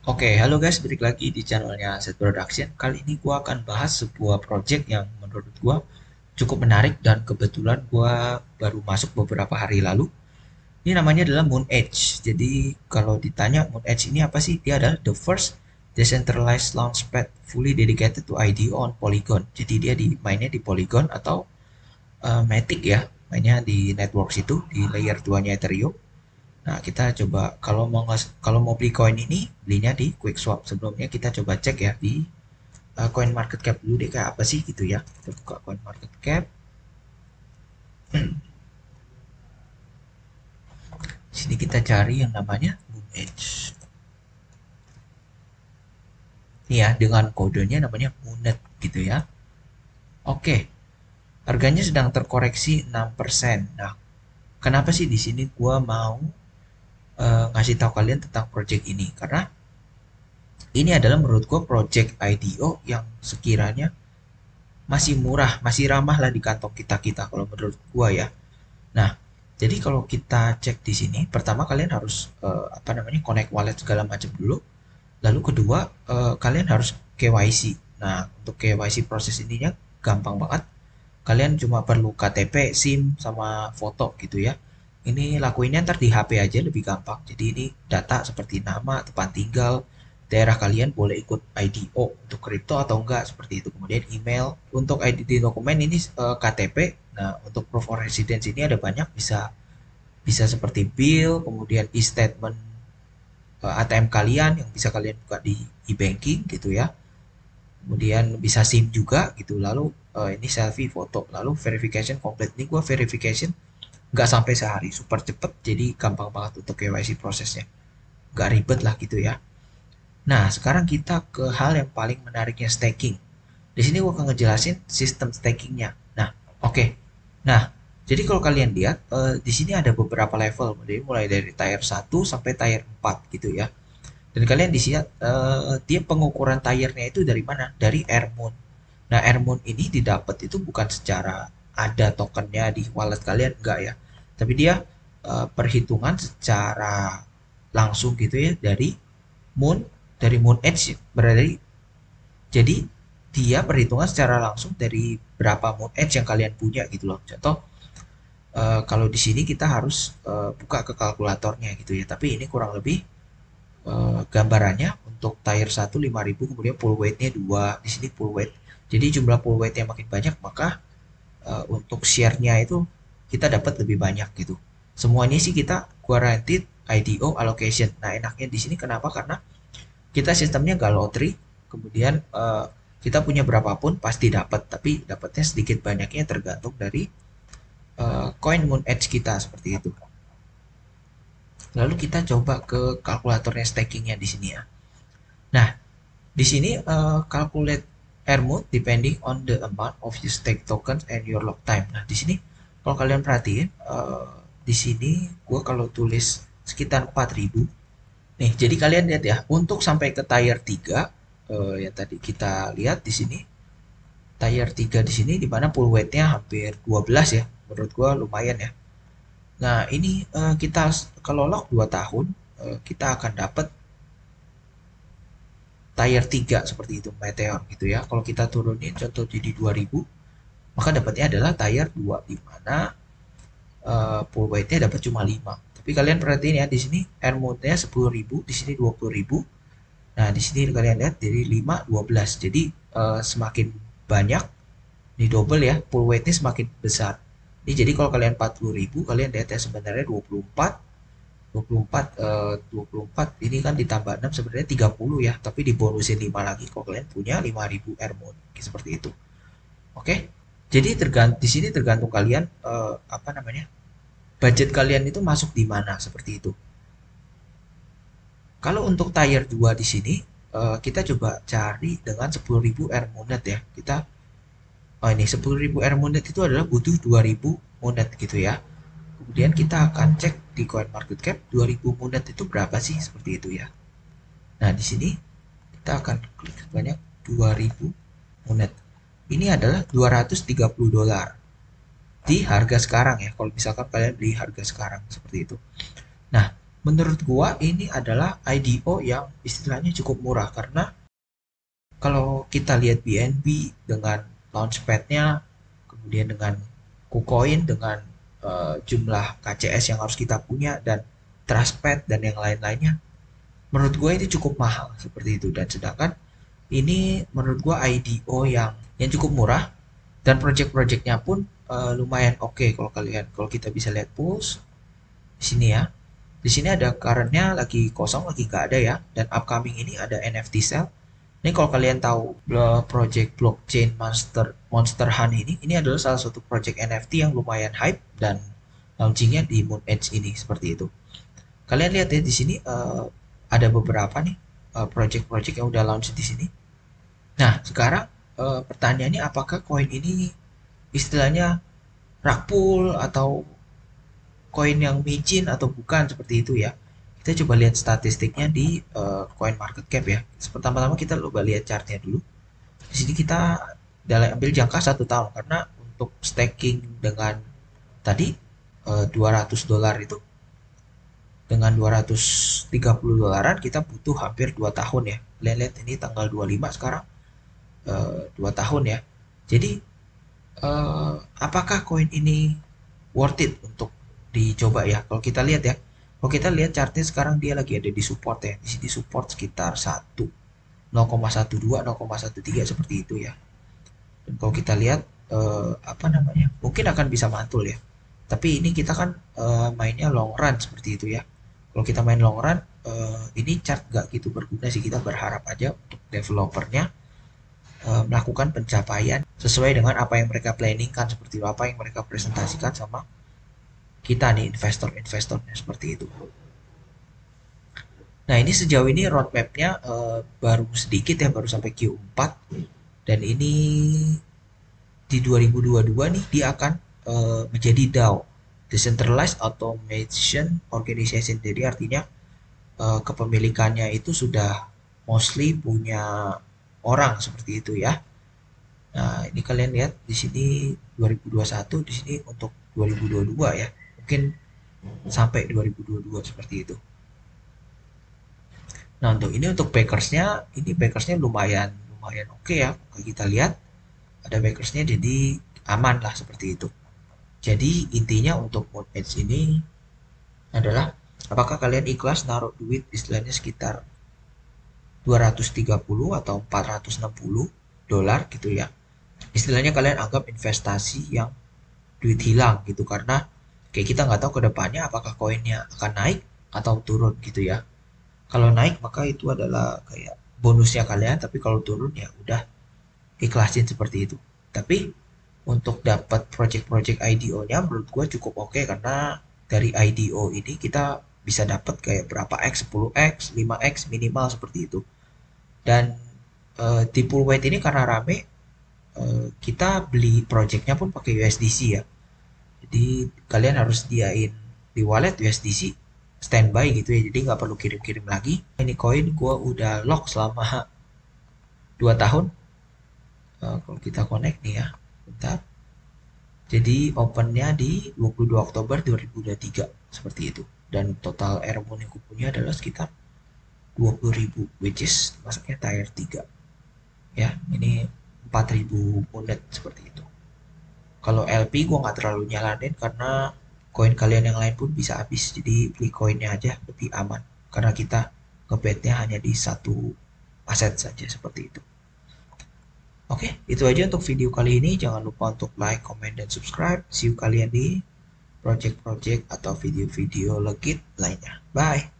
Oke, halo guys, balik lagi di channelnya Set Production. Kali ini gua akan bahas sebuah project yang menurut gua cukup menarik dan kebetulan gua baru masuk beberapa hari lalu. Ini namanya adalah Moon Edge. Jadi kalau ditanya Moon Edge ini apa sih? Dia adalah the first decentralized launchpad fully dedicated to IDO on Polygon. Jadi dia mainnya di Polygon atau Matic ya, mainnya di networks itu di layer 2-nya Ethereum. Nah, kita coba kalau mau beli koin ini, belinya di QuickSwap. Sebelumnya kita coba cek ya di Coin Market Cap dulu deh kayak apa sih gitu ya. Kita buka Coin Market Cap. Di sini kita cari yang namanya Moon Edge. Ini ya, dengan kodenya namanya Moonet gitu ya. Oke, harganya sedang terkoreksi 6%. Nah, kenapa sih di sini gua mau ngasih tahu kalian tentang project ini? Karena ini adalah menurut gua project IDO yang sekiranya masih murah, masih ramah lah di kantong kita-kita kalau menurut gua ya. Nah, jadi kalau kita cek di sini, pertama kalian harus apa namanya connect wallet segala macam dulu. Lalu kedua, kalian harus KYC. Nah, untuk KYC proses ininya gampang banget. Kalian cuma perlu KTP, SIM, sama foto gitu ya. Ini lakuinnya ntar di HP aja lebih gampang. Jadi ini data seperti nama, tempat tinggal, daerah kalian boleh ikut IDO untuk kripto atau enggak seperti itu. Kemudian email untuk identity dokumen ini KTP. Nah, untuk proof of residence ini ada banyak bisa bisa seperti bill, kemudian e-statement ATM kalian yang bisa kalian buka di e-banking gitu ya. Kemudian bisa SIM juga gitu. Lalu ini selfie foto. Lalu verification complete. Ini gua verification nggak sampai sehari, super cepet. Jadi gampang banget untuk KYC prosesnya. Nggak ribet lah gitu ya. Nah, sekarang kita ke hal yang paling menariknya staking. Di sini gua akan ngejelasin sistem stakingnya. Nah, oke. Okay. Nah, jadi kalau kalian lihat di sini ada beberapa level, jadi mulai dari tier 1 sampai tier 4 gitu ya. Dan kalian di sini dia pengukuran tire-nya itu dari mana? Dari Airmoon. Nah, Airmoon ini didapat itu bukan secara ada tokennya di wallet kalian enggak ya. Tapi dia perhitungan secara langsung gitu ya Moon dari Moon Edge berarti jadi dia perhitungan secara langsung dari berapa Moon Edge yang kalian punya gitu loh. Contoh kalau di sini kita harus buka ke kalkulatornya gitu ya. Tapi ini kurang lebih gambarannya untuk tier 1 5.000 kemudian pull weight-nya 2 di sini pull weight. Jadi jumlah pull weight-nya makin banyak maka untuk share-nya itu kita dapat lebih banyak gitu. Semuanya sih kita guaranteed IDO allocation. Nah, enaknya di sini kenapa? Karena kita sistemnya nggak lottery, kemudian kita punya berapapun pasti dapat, tapi dapatnya sedikit banyaknya tergantung dari coin Moon Edge kita seperti itu. Lalu kita coba ke kalkulatornya stakingnya di sini ya. Nah, di sini calculate air mode depending on the amount of your stake tokens and your lock time. Nah, di sini kalau kalian perhatiin di sini gua kalau tulis sekitar 4.000. Nih, jadi kalian lihat ya, untuk sampai ke tier 3 yang tadi kita lihat di sini, tier 3 di sini di mana pull weight-nya hampir 12 ya. Menurut gua lumayan ya. Nah, ini kita kalau lock 2 tahun kita akan dapat tier 3 seperti itu Meteor gitu ya. Kalau kita turunin contoh jadi 2000 maka dapatnya adalah tier 2 di mana pull weight-nya dapat cuma 5. Tapi kalian perhatiin ya di sini air mode-nya 10.000, di sini 20.000. Nah, di sini kalian lihat dari 5 12. Jadi semakin banyak ini double ya, pull weight-nya semakin besar. Ini jadi kalau kalian 40.000 kalian lihat ya sebenarnya 24 24 24 ini kan ditambah 6 sebenarnya 30 ya, tapi dibonusin 5 lagi kalau kalian punya 5.000 airmon seperti itu. Oke. Jadi di sini tergantung kalian apa namanya? Budget kalian itu masuk di mana seperti itu. Kalau untuk tier 2 di sini kita coba cari dengan 10.000 airmonet ya. Kita oh ini 10.000 airmonet itu adalah butuh 2.000 monet gitu ya. Kemudian kita akan cek di coin market cap 2000 monet itu berapa sih seperti itu ya. Nah, di sini kita akan klik sebanyak 2000 monet. Ini adalah 230 dolar di harga sekarang ya. Kalau misalkan kalian beli harga sekarang seperti itu. Nah, Menurut gua ini adalah IDO yang istilahnya cukup murah karena kalau kita lihat BNB dengan launchpad-nya, kemudian dengan KuCoin dengan jumlah KCS yang harus kita punya dan Trustpad dan yang lain-lainnya, menurut gue ini cukup mahal seperti itu. Dan sedangkan ini menurut gue IDO yang cukup murah dan project-projectnya pun lumayan oke. Kalau kita bisa lihat pools di sini ya. Di sini ada currentnya lagi kosong, lagi nggak ada ya. Dan upcoming ini ada NFT sale. Ini kalau kalian tahu project blockchain Monster Hunt ini adalah salah satu project NFT yang lumayan hype dan launchingnya di Moon Edge ini seperti itu. Kalian lihat ya di sini ada beberapa nih project-project yang udah launch di sini. Nah, sekarang pertanyaannya apakah koin ini istilahnya rug pull atau koin yang micin atau bukan seperti itu ya. Kita coba lihat statistiknya di coin market cap ya. Pertama-tama kita coba lihat chartnya dulu. Di sini kita ambil jangka 1 tahun karena untuk staking dengan tadi $200 itu dengan 230 dolaran kita butuh hampir 2 tahun ya. Lihat ini tanggal 25 sekarang 2 tahun ya. Jadi apakah koin ini worth it untuk dicoba ya? Kalau kita lihat ya, kalau kita lihat chartnya sekarang dia lagi ada di support ya. Di sini support sekitar 0,12, 0,13 seperti itu ya. Dan kalau kita lihat apa namanya, mungkin akan bisa mantul ya. Tapi ini kita kan mainnya long run seperti itu ya. Kalau kita main long run, ini chart nggak gitu berguna sih. Kita berharap aja untuk developernya melakukan pencapaian sesuai dengan apa yang mereka planningkan, seperti apa yang mereka presentasikan sama kita nih investor-investornya seperti itu. Nah ini sejauh ini roadmapnya baru sedikit ya, baru sampai Q4 dan ini di 2022 nih dia akan menjadi DAO, Decentralized Automation Organization. Jadi artinya kepemilikannya itu sudah mostly punya orang seperti itu ya. Nah, ini kalian lihat di sini 2021, di sini untuk 2022 ya. Mungkin sampai 2022 seperti itu. Nah, untuk backersnya lumayan lumayan oke ya. Kalau kita lihat ada backersnya jadi aman lah seperti itu. Jadi intinya untuk Moon Edge ini adalah apakah kalian ikhlas naruh duit istilahnya sekitar 230 atau 460 dolar gitu ya. Istilahnya kalian anggap investasi yang duit hilang gitu karena kayak kita nggak tahu ke depannya apakah koinnya akan naik atau turun gitu ya. Kalau naik maka itu adalah kayak bonusnya kalian, tapi kalau turun ya udah ikhlasin seperti itu. Tapi untuk dapat project-project IDO-nya menurut gue cukup oke karena dari IDO ini kita bisa dapat kayak berapa X, 10X, 5X minimal seperti itu. Dan di pool weight ini karena rame, kita beli projectnya pun pakai USDC ya. Jadi kalian harus sediain di wallet USDC standby gitu ya. Jadi nggak perlu kirim-kirim lagi. Ini koin gue udah lock selama 2 tahun. Kalau kita connect nih ya, bentar. Jadi opennya di 22 Oktober 2023 seperti itu. Dan total Airmoon yang gue punya adalah sekitar 20.000, which is masuknya tier 3 ya. Ini 4.000 unit seperti itu. Kalau LP gue nggak terlalu nyalanin karena koin kalian yang lain pun bisa habis, jadi beli koinnya aja lebih aman karena kita ngebetnya hanya di satu aset saja seperti itu. Oke, itu aja untuk video kali ini. Jangan lupa untuk like, comment, dan subscribe. See you kalian di project-project atau video-video legit lainnya. Bye!